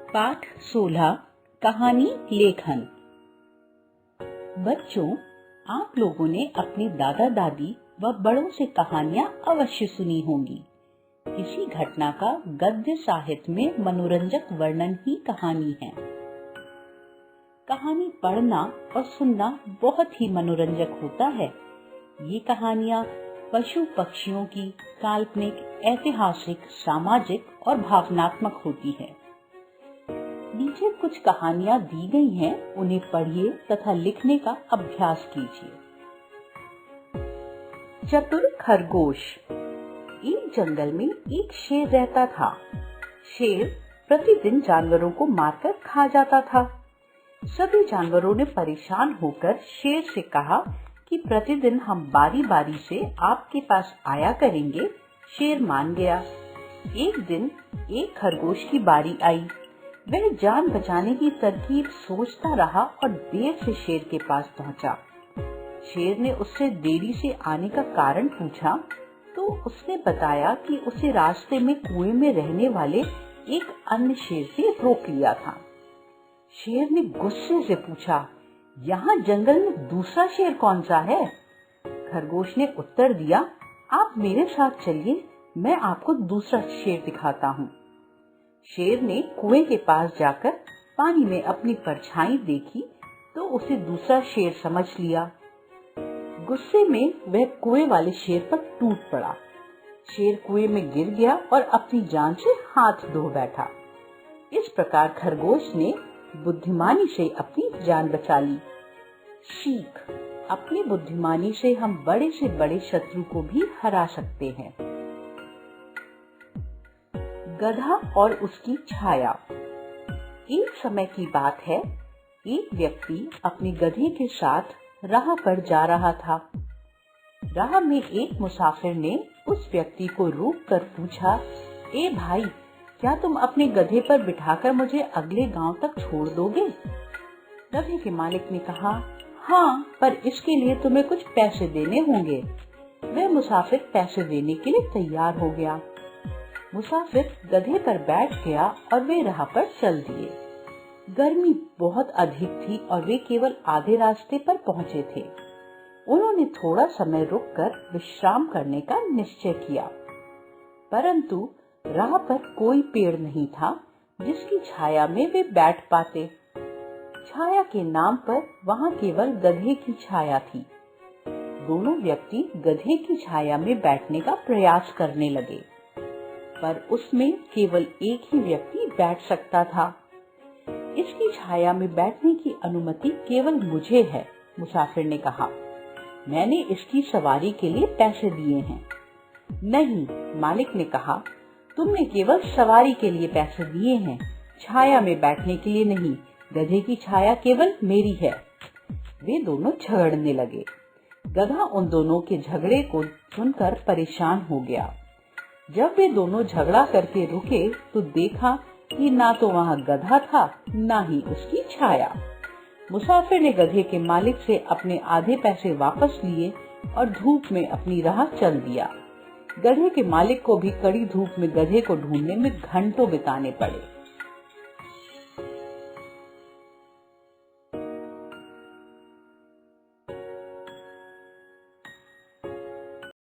पाठ 16 कहानी लेखन। बच्चों, आप लोगों ने अपने दादा दादी व बड़ों से कहानियां अवश्य सुनी होंगी। किसी घटना का गद्य साहित्य में मनोरंजक वर्णन ही कहानी है। कहानी पढ़ना और सुनना बहुत ही मनोरंजक होता है। ये कहानियां पशु पक्षियों की काल्पनिक, ऐतिहासिक, सामाजिक और भावनात्मक होती है। नीचे कुछ कहानियां दी गई हैं, उन्हें पढ़िए तथा लिखने का अभ्यास कीजिए। चतुर खरगोश। एक जंगल में एक शेर रहता था। शेर प्रतिदिन जानवरों को मारकर खा जाता था। सभी जानवरों ने परेशान होकर शेर से कहा कि प्रतिदिन हम बारी बारी से आपके पास आया करेंगे। शेर मान गया। एक दिन एक खरगोश की बारी आई। वह जान बचाने की तरकीब सोचता रहा और देर से शेर के पास पहुंचा। शेर ने उससे देरी से आने का कारण पूछा तो उसने बताया कि उसे रास्ते में कुएं में रहने वाले एक अन्य शेर से रोक लिया था। शेर ने गुस्से से पूछा, यहाँ जंगल में दूसरा शेर कौन सा है? खरगोश ने उत्तर दिया, आप मेरे साथ चलिए, मैं आपको दूसरा शेर दिखाता हूँ। शेर ने कुएं के पास जाकर पानी में अपनी परछाई देखी तो उसे दूसरा शेर समझ लिया। गुस्से में वह कुएं वाले शेर पर टूट पड़ा। शेर कुएं में गिर गया और अपनी जान से हाथ धो बैठा। इस प्रकार खरगोश ने बुद्धिमानी से अपनी जान बचा ली। सीख: अपनी बुद्धिमानी से हम बड़े से बड़े शत्रु को भी हरा सकते हैं। गधा और उसकी छाया। एक समय की बात है, एक व्यक्ति अपने गधे के साथ राह पर जा रहा था। राह में एक मुसाफिर ने उस व्यक्ति को रोककर पूछा, ए भाई, क्या तुम अपने गधे पर बिठाकर मुझे अगले गांव तक छोड़ दोगे? गधे के मालिक ने कहा, हाँ, पर इसके लिए तुम्हें कुछ पैसे देने होंगे। वह मुसाफिर पैसे देने के लिए तैयार हो गया। मुसाफिर गधे पर बैठ गया और वे राह पर चल दिए। गर्मी बहुत अधिक थी और वे केवल आधे रास्ते पर पहुंचे थे। उन्होंने थोड़ा समय रुककर विश्राम करने का निश्चय किया, परंतु राह पर कोई पेड़ नहीं था जिसकी छाया में वे बैठ पाते। छाया के नाम पर वहां केवल गधे की छाया थी। दोनों व्यक्ति गधे की छाया में बैठने का प्रयास करने लगे, पर उसमें केवल एक ही व्यक्ति बैठ सकता था। इसकी छाया में बैठने की अनुमति केवल मुझे है, मुसाफिर ने कहा। मैंने इसकी सवारी के लिए पैसे दिए हैं। नहीं, मालिक ने कहा, तुमने केवल सवारी के लिए पैसे दिए हैं, छाया में बैठने के लिए नहीं। गधे की छाया केवल मेरी है। वे दोनों झगड़ने लगे। गधा उन दोनों के झगड़े को सुनकर परेशान हो गया। जब वे दोनों झगड़ा करके रुके तो देखा कि ना तो वहाँ गधा था, ना ही उसकी छाया। मुसाफिर ने गधे के मालिक से अपने आधे पैसे वापस लिए और धूप में अपनी राह चल दिया। गधे के मालिक को भी कड़ी धूप में गधे को ढूंढने में घंटों बिताने पड़े।